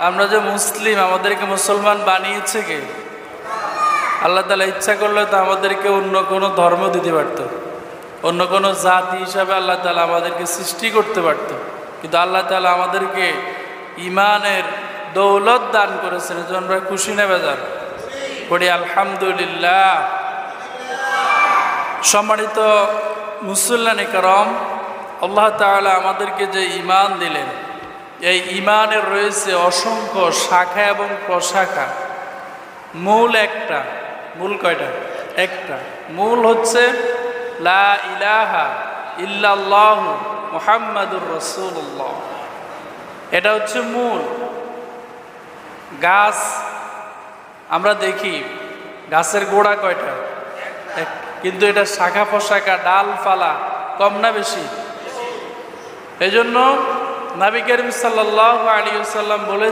আমরা যে মুসলিম, আমাদেরকে মুসলমান বানিয়েছে কে? আল্লাহ তাআলা ইচ্ছা করলে তো আমাদেরকে অন্য কোনো ধর্ম দিতে পারত, অন্য কোনো জাতি হিসাবে আল্লাহ তাআলা আমাদেরকে সৃষ্টি করতে পারত, কিন্তু আল্লাহ তাআলা আমাদেরকে ইমানের দৌলত দান করেছেন। এজন্য আমরা খুশি না বেজার পড়ি আলহামদুলিল্লাহ। সম্মানিত মুসল্লানে কারাম, আল্লাহ তাআলা আমাদেরকে যে ঈমান দিলেন, এই ঈমানের রয়েছে অসংখ্য শাখা এবং প্রশাখা। মূল একটা, মূল কয়টা? একটা। মূল হচ্ছে লা ইলাহা ইল্লাল্লাহু মুহাম্মাদুর রাসূলুল্লাহ, এটা হচ্ছে মূল। গাছ আমরা দেখি, গাছের গোড়া কয়টা? কিন্তু এটা শাখা প্রশাখা, ডালপালা কম না বেশি? এই জন্য নবী করিম সাল্লাল্লাহু আলাইহি ওয়াসাল্লাম বলে